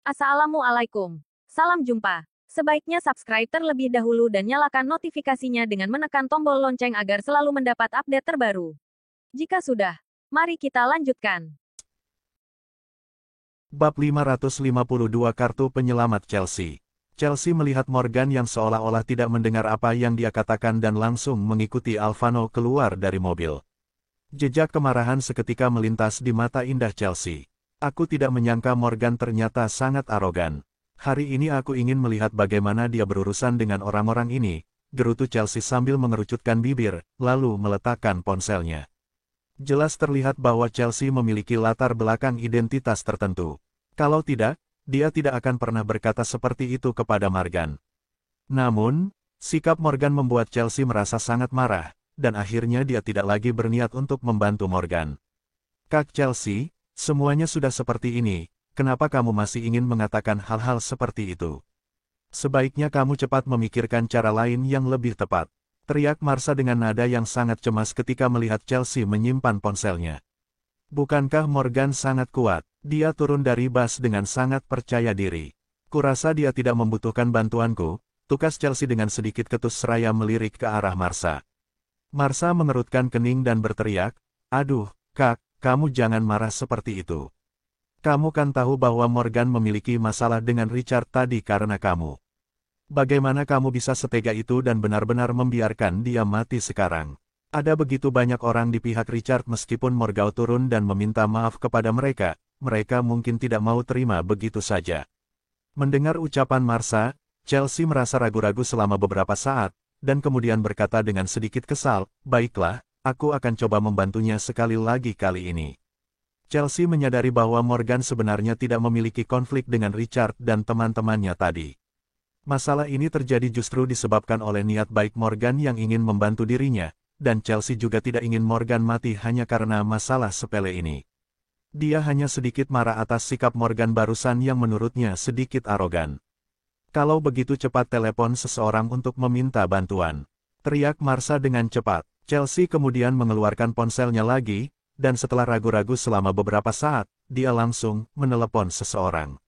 Assalamualaikum. Salam jumpa. Sebaiknya subscribe terlebih dahulu dan nyalakan notifikasinya dengan menekan tombol lonceng agar selalu mendapat update terbaru. Jika sudah, mari kita lanjutkan. Bab 552 Kartu Penyelamat Chelsea. Chelsea melihat Morgan yang seolah-olah tidak mendengar apa yang dia katakan dan langsung mengikuti Alvano keluar dari mobil. Jejak kemarahan seketika melintas di mata indah Chelsea. Aku tidak menyangka Morgan ternyata sangat arogan. Hari ini aku ingin melihat bagaimana dia berurusan dengan orang-orang ini, gerutu Chelsea sambil mengerucutkan bibir, lalu meletakkan ponselnya. Jelas terlihat bahwa Chelsea memiliki latar belakang identitas tertentu. Kalau tidak, dia tidak akan pernah berkata seperti itu kepada Morgan. Namun, sikap Morgan membuat Chelsea merasa sangat marah, dan akhirnya dia tidak lagi berniat untuk membantu Morgan. Kak Chelsea, semuanya sudah seperti ini, kenapa kamu masih ingin mengatakan hal-hal seperti itu? Sebaiknya kamu cepat memikirkan cara lain yang lebih tepat. Teriak Marsha dengan nada yang sangat cemas ketika melihat Chelsea menyimpan ponselnya. Bukankah Morgan sangat kuat? Dia turun dari bus dengan sangat percaya diri. Kurasa dia tidak membutuhkan bantuanku, tukas Chelsea dengan sedikit ketus seraya melirik ke arah Marsha. Marsha mengerutkan kening dan berteriak, "Aduh, Kak, kamu jangan marah seperti itu. Kamu kan tahu bahwa Morgan memiliki masalah dengan Richard tadi karena kamu. Bagaimana kamu bisa setega itu dan benar-benar membiarkan dia mati sekarang? Ada begitu banyak orang di pihak Richard meskipun Morgan turun dan meminta maaf kepada mereka mungkin tidak mau terima begitu saja." Mendengar ucapan Marsha, Chelsea merasa ragu-ragu selama beberapa saat, dan kemudian berkata dengan sedikit kesal, "Baiklah, aku akan coba membantunya sekali lagi kali ini." Chelsea menyadari bahwa Morgan sebenarnya tidak memiliki konflik dengan Richard dan teman-temannya tadi. Masalah ini terjadi justru disebabkan oleh niat baik Morgan yang ingin membantu dirinya, dan Chelsea juga tidak ingin Morgan mati hanya karena masalah sepele ini. Dia hanya sedikit marah atas sikap Morgan barusan yang menurutnya sedikit arogan. "Kalau begitu cepat telepon seseorang untuk meminta bantuan," teriak Marsha dengan cepat. Chelsea kemudian mengeluarkan ponselnya lagi, dan setelah ragu-ragu selama beberapa saat, dia langsung menelepon seseorang.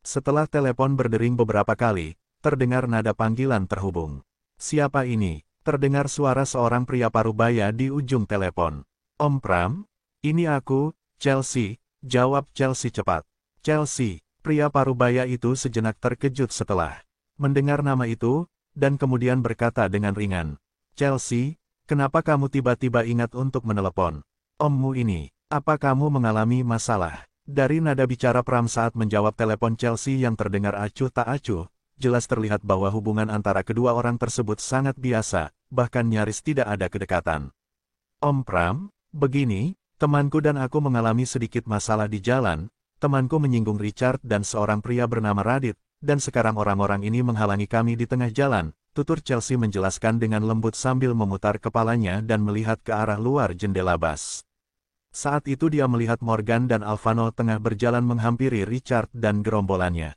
Setelah telepon berdering beberapa kali, terdengar nada panggilan terhubung. "Siapa ini?" Terdengar suara seorang pria parubaya di ujung telepon. "Om Pram? Ini aku, Chelsea," jawab Chelsea cepat. "Chelsea." Pria parubaya itu sejenak terkejut setelah mendengar nama itu, dan kemudian berkata dengan ringan, "Chelsea, kenapa kamu tiba-tiba ingat untuk menelepon ommu ini? Apa kamu mengalami masalah?" Dari nada bicara Pram saat menjawab telepon Chelsea yang terdengar acuh tak acuh, jelas terlihat bahwa hubungan antara kedua orang tersebut sangat biasa, bahkan nyaris tidak ada kedekatan. "Om Pram, begini, temanku dan aku mengalami sedikit masalah di jalan. Temanku menyinggung Richard dan seorang pria bernama Radit, dan sekarang orang-orang ini menghalangi kami di tengah jalan," tutur Chelsea menjelaskan dengan lembut sambil memutar kepalanya dan melihat ke arah luar jendela bus. Saat itu dia melihat Morgan dan Alvano tengah berjalan menghampiri Richard dan gerombolannya.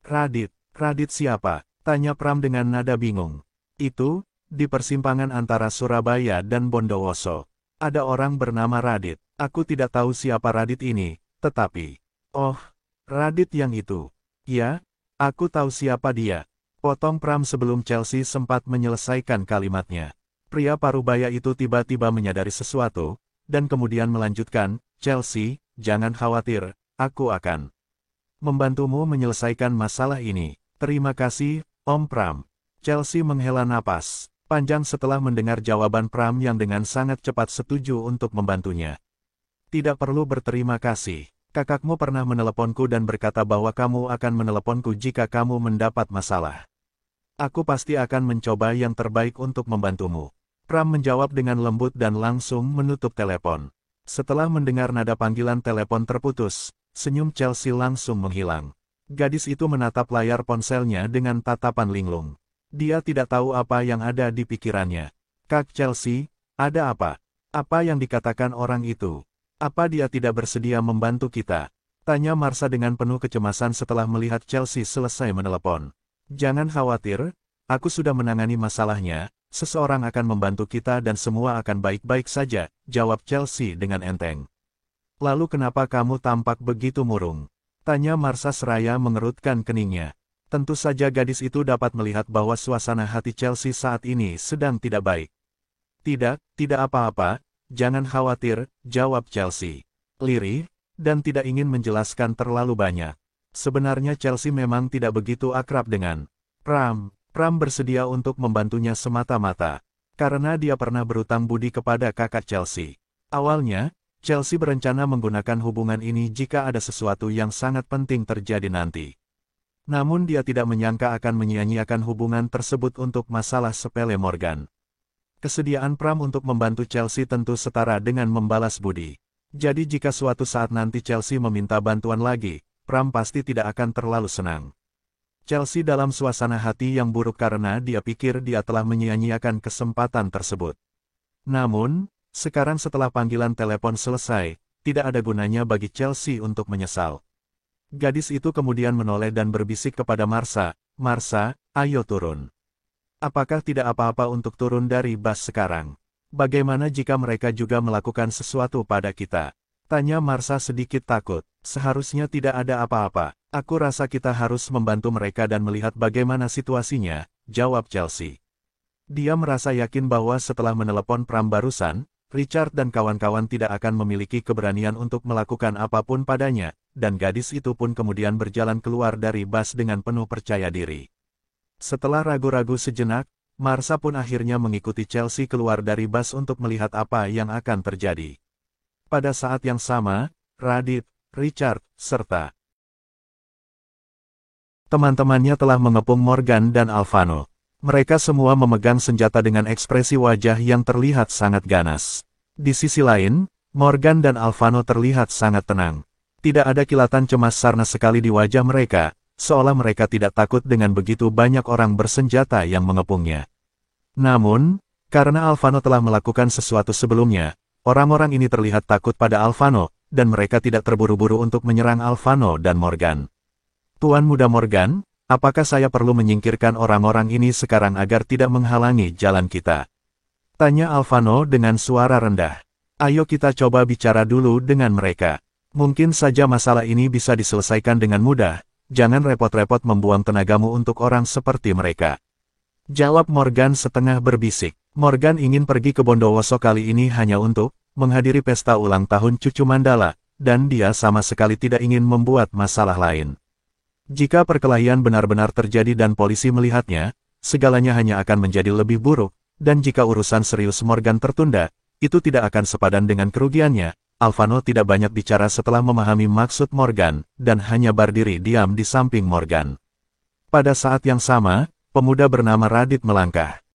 "Radit? Radit siapa?" tanya Pram dengan nada bingung. "Itu, di persimpangan antara Surabaya dan Bondowoso. Ada orang bernama Radit. Aku tidak tahu siapa Radit ini, tetapi..." "Oh, Radit yang itu. Ya, aku tahu siapa dia," potong Pram sebelum Chelsea sempat menyelesaikan kalimatnya. Pria parubaya itu tiba-tiba menyadari sesuatu, dan kemudian melanjutkan, "Chelsea, jangan khawatir, aku akan membantumu menyelesaikan masalah ini." "Terima kasih, Om Pram." Chelsea menghela napas panjang setelah mendengar jawaban Pram yang dengan sangat cepat setuju untuk membantunya. "Tidak perlu berterima kasih. Kakakmu pernah meneleponku dan berkata bahwa kamu akan meneleponku jika kamu mendapat masalah. Aku pasti akan mencoba yang terbaik untuk membantumu." Pram menjawab dengan lembut dan langsung menutup telepon. Setelah mendengar nada panggilan telepon terputus, senyum Chelsea langsung menghilang. Gadis itu menatap layar ponselnya dengan tatapan linglung. Dia tidak tahu apa yang ada di pikirannya. "Kak Chelsea, ada apa? Apa yang dikatakan orang itu? Apa dia tidak bersedia membantu kita?" tanya Marsha dengan penuh kecemasan setelah melihat Chelsea selesai menelepon. "Jangan khawatir, aku sudah menangani masalahnya, seseorang akan membantu kita dan semua akan baik-baik saja," jawab Chelsea dengan enteng. "Lalu kenapa kamu tampak begitu murung?" Tanya Marsha seraya mengerutkan keningnya. Tentu saja gadis itu dapat melihat bahwa suasana hati Chelsea saat ini sedang tidak baik. Tidak apa-apa, jangan khawatir, jawab Chelsea. Lirih, dan tidak ingin menjelaskan terlalu banyak. Sebenarnya Chelsea memang tidak begitu akrab dengan Pram. Pram bersedia untuk membantunya semata-mata, karena dia pernah berutang budi kepada kakak Chelsea. Awalnya, Chelsea berencana menggunakan hubungan ini jika ada sesuatu yang sangat penting terjadi nanti. Namun dia tidak menyangka akan menyia-nyiakan hubungan tersebut untuk masalah sepele Morgan. Kesediaan Pram untuk membantu Chelsea tentu setara dengan membalas budi. Jadi jika suatu saat nanti Chelsea meminta bantuan lagi, Pram pasti tidak akan terlalu senang. Chelsea dalam suasana hati yang buruk karena dia pikir dia telah menyia-nyiakan kesempatan tersebut. Namun, sekarang setelah panggilan telepon selesai, tidak ada gunanya bagi Chelsea untuk menyesal. Gadis itu kemudian menoleh dan berbisik kepada Marsha, "Marsha, ayo turun. Apakah tidak apa-apa untuk turun dari bus sekarang? Bagaimana jika mereka juga melakukan sesuatu pada kita?" Tanya Marsha sedikit takut. "Seharusnya tidak ada apa-apa. Aku rasa kita harus membantu mereka dan melihat bagaimana situasinya," jawab Chelsea. Dia merasa yakin bahwa setelah menelepon Pram barusan, Richard dan kawan-kawan tidak akan memiliki keberanian untuk melakukan apapun padanya, dan gadis itu pun kemudian berjalan keluar dari bus dengan penuh percaya diri. Setelah ragu-ragu sejenak, Marsha pun akhirnya mengikuti Chelsea keluar dari bus untuk melihat apa yang akan terjadi. Pada saat yang sama, Radit, Richard, serta teman-temannya telah mengepung Morgan dan Alphano. Mereka semua memegang senjata dengan ekspresi wajah yang terlihat sangat ganas. Di sisi lain, Morgan dan Alphano terlihat sangat tenang. Tidak ada kilatan cemas sama sekali di wajah mereka, seolah mereka tidak takut dengan begitu banyak orang bersenjata yang mengepungnya. Namun, karena Alphano telah melakukan sesuatu sebelumnya, orang-orang ini terlihat takut pada Alphano, dan mereka tidak terburu-buru untuk menyerang Alphano dan Morgan. "Tuan Muda Morgan, apakah saya perlu menyingkirkan orang-orang ini sekarang agar tidak menghalangi jalan kita?" Tanya Alphano dengan suara rendah. "Ayo kita coba bicara dulu dengan mereka. Mungkin saja masalah ini bisa diselesaikan dengan mudah, jangan repot-repot membuang tenagamu untuk orang seperti mereka," jawab Morgan setengah berbisik. Morgan ingin pergi ke Bondowoso kali ini hanya untuk menghadiri pesta ulang tahun cucu Mandala, dan dia sama sekali tidak ingin membuat masalah lain. Jika perkelahian benar-benar terjadi dan polisi melihatnya, segalanya hanya akan menjadi lebih buruk, dan jika urusan serius Morgan tertunda, itu tidak akan sepadan dengan kerugiannya. Alphano tidak banyak bicara setelah memahami maksud Morgan, dan hanya berdiri diam di samping Morgan. Pada saat yang sama, pemuda bernama Radit melangkah.